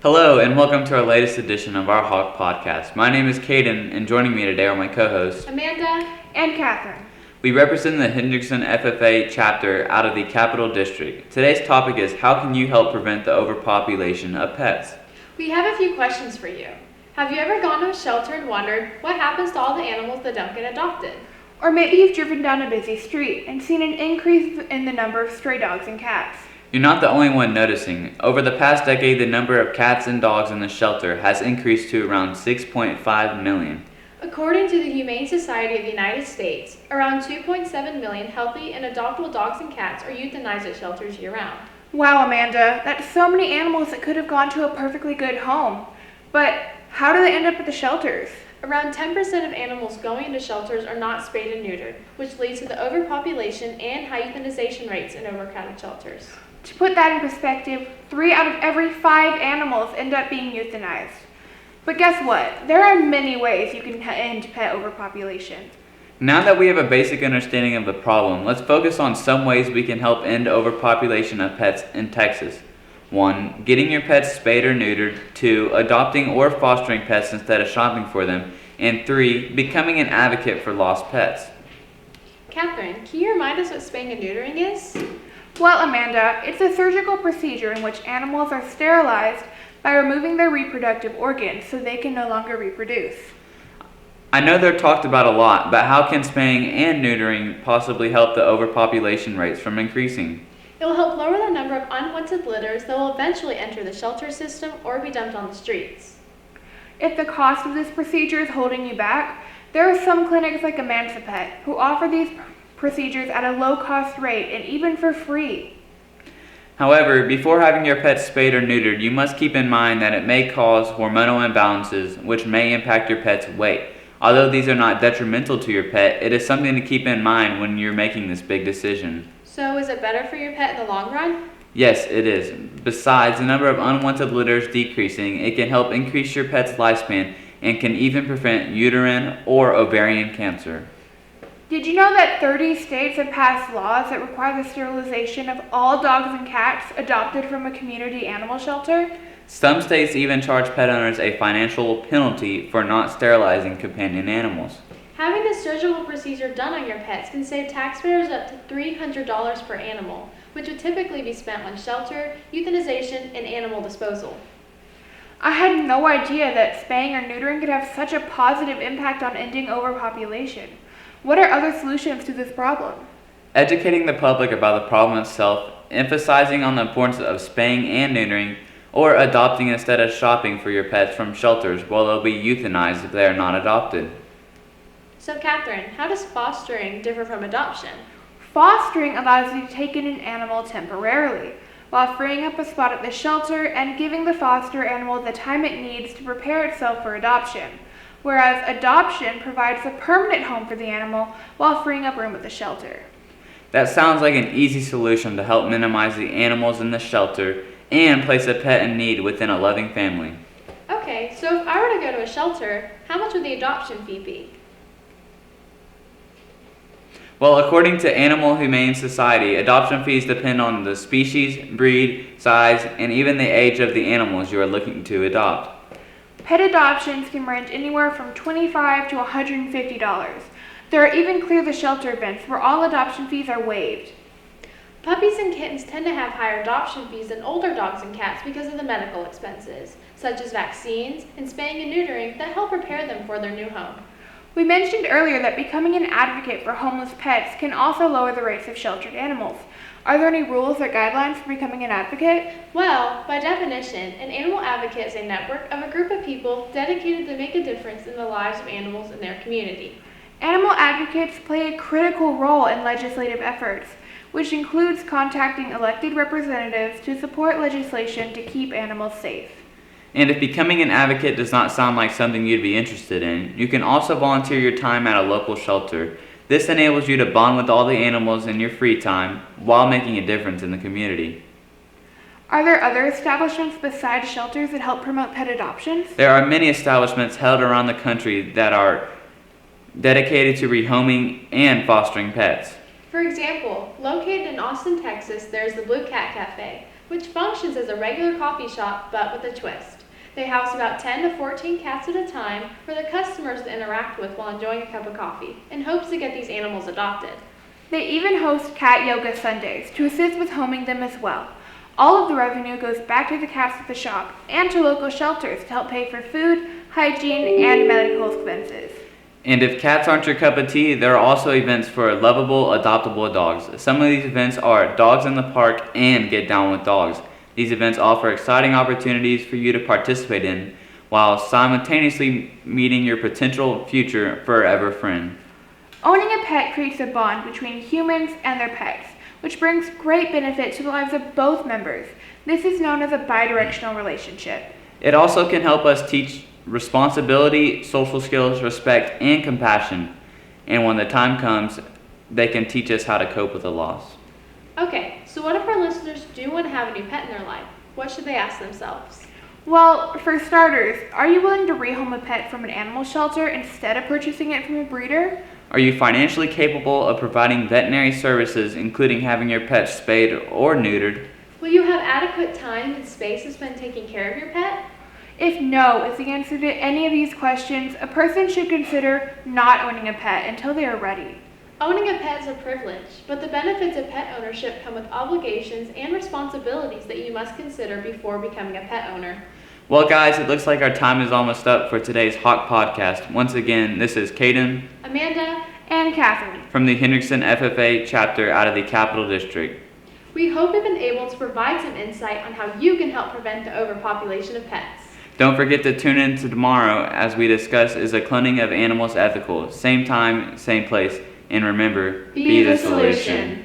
Hello, and welcome to our latest edition of our Hawk Podcast. My name is Caden, and joining me today are my co-hosts, Amanda and Catherine. We represent the Hendrickson FFA chapter out of the Capital District. Today's topic is, how can you help prevent the overpopulation of pets? We have a few questions for you. Have you ever gone to a shelter and wondered what happens to all the animals that don't get adopted? Or maybe you've driven down a busy street and seen an increase in the number of stray dogs and cats. You're not the only one noticing. Over the past decade, the number of cats and dogs in the shelter has increased to around 6.5 million. According to the Humane Society of the United States, around 2.7 million healthy and adoptable dogs and cats are euthanized at shelters year-round. Wow, Amanda, that's so many animals that could have gone to a perfectly good home. But how do they end up at the shelters? Around 10% of animals going into shelters are not spayed and neutered, which leads to the overpopulation and high euthanization rates in overcrowded shelters. To put that in perspective, 3 out of every 5 animals end up being euthanized. But guess what? There are many ways you can end pet overpopulation. Now that we have a basic understanding of the problem, let's focus on some ways we can help end overpopulation of pets in Texas. 1. Getting your pets spayed or neutered. 2. Adopting or fostering pets instead of shopping for them. And 3. Becoming an advocate for lost pets. Catherine, can you remind us what spaying and neutering is? Well, Amanda, it's a surgical procedure in which animals are sterilized by removing their reproductive organs so they can no longer reproduce. I know they're talked about a lot, but how can spaying and neutering possibly help the overpopulation rates from increasing? It will help lower the number of unwanted litters that will eventually enter the shelter system or be dumped on the streets. If the cost of this procedure is holding you back, there are some clinics like Emancipet who offer these procedures at a low-cost rate and even for free. However, before having your pet spayed or neutered, you must keep in mind that it may cause hormonal imbalances, which may impact your pet's weight. Although these are not detrimental to your pet, it is something to keep in mind when you're making this big decision. So is it better for your pet in the long run? Yes, it is. Besides the number of unwanted litters decreasing, it can help increase your pet's lifespan and can even prevent uterine or ovarian cancer. Did you know that 30 states have passed laws that require the sterilization of all dogs and cats adopted from a community animal shelter? Some states even charge pet owners a financial penalty for not sterilizing companion animals. Having this surgical procedure done on your pets can save taxpayers up to $300 per animal, which would typically be spent on shelter, euthanization, and animal disposal. I had no idea that spaying or neutering could have such a positive impact on ending overpopulation. What are other solutions to this problem? Educating the public about the problem itself, emphasizing on the importance of spaying and neutering, or adopting instead of shopping for your pets from shelters while they'll be euthanized if they are not adopted. So Catherine, how does fostering differ from adoption? Fostering allows you to take in an animal temporarily, while freeing up a spot at the shelter and giving the foster animal the time it needs to prepare itself for adoption. Whereas adoption provides a permanent home for the animal while freeing up room at the shelter. That sounds like an easy solution to help minimize the animals in the shelter and place a pet in need within a loving family. Okay, so if I were to go to a shelter, how much would the adoption fee be? Well, according to Animal Humane Society, adoption fees depend on the species, breed, size, and even the age of the animals you are looking to adopt. Pet adoptions can range anywhere from $25 to $150. There are even clear the shelter events where all adoption fees are waived. Puppies and kittens tend to have higher adoption fees than older dogs and cats because of the medical expenses, such as vaccines and spaying and neutering that help prepare them for their new home. We mentioned earlier that becoming an advocate for homeless pets can also lower the rates of sheltered animals. Are there any rules or guidelines for becoming an advocate? Well, by definition, an animal advocate is a network of a group of people dedicated to make a difference in the lives of animals in their community. Animal advocates play a critical role in legislative efforts, which includes contacting elected representatives to support legislation to keep animals safe. And if becoming an advocate does not sound like something you'd be interested in, you can also volunteer your time at a local shelter. This enables you to bond with all the animals in your free time while making a difference in the community. Are there other establishments besides shelters that help promote pet adoptions? There are many establishments held around the country that are dedicated to rehoming and fostering pets. For example, located in Austin, Texas, there's the Blue Cat Cafe, which functions as a regular coffee shop but with a twist. They house about 10 to 14 cats at a time for the customers to interact with while enjoying a cup of coffee, in hopes to get these animals adopted. They even host cat yoga Sundays to assist with homing them as well. All of the revenue goes back to the cats at the shop and to local shelters to help pay for food, hygiene, and medical expenses. And if cats aren't your cup of tea, there are also events for lovable, adoptable dogs. Some of these events are Dogs in the Park and Get Down with Dogs. These events offer exciting opportunities for you to participate in, while simultaneously meeting your potential future forever friend. Owning a pet creates a bond between humans and their pets, which brings great benefit to the lives of both members. This is known as a bidirectional relationship. It also can help us teach responsibility, social skills, respect, and compassion. And when the time comes, they can teach us how to cope with a loss. Okay, so what if our listeners do want to have a new pet in their life? What should they ask themselves? Well, for starters, are you willing to rehome a pet from an animal shelter instead of purchasing it from a breeder? Are you financially capable of providing veterinary services, including having your pet spayed or neutered? Will you have adequate time and space to spend taking care of your pet? If no is the answer to any of these questions, a person should consider not owning a pet until they are ready. Owning a pet is a privilege, but the benefits of pet ownership come with obligations and responsibilities that you must consider before becoming a pet owner. Well, guys, it looks like our time is almost up for today's Hawk Podcast. Once again, this is Caden, Amanda, And Catherine. from the Hendrickson FFA chapter out of the Capital District. we hope we've been able to provide some insight on how you can help prevent the overpopulation of pets. Don't forget to tune in to tomorrow as we discuss Is the Cloning of Animals Ethical? Same time, same place. And remember, Be the solution.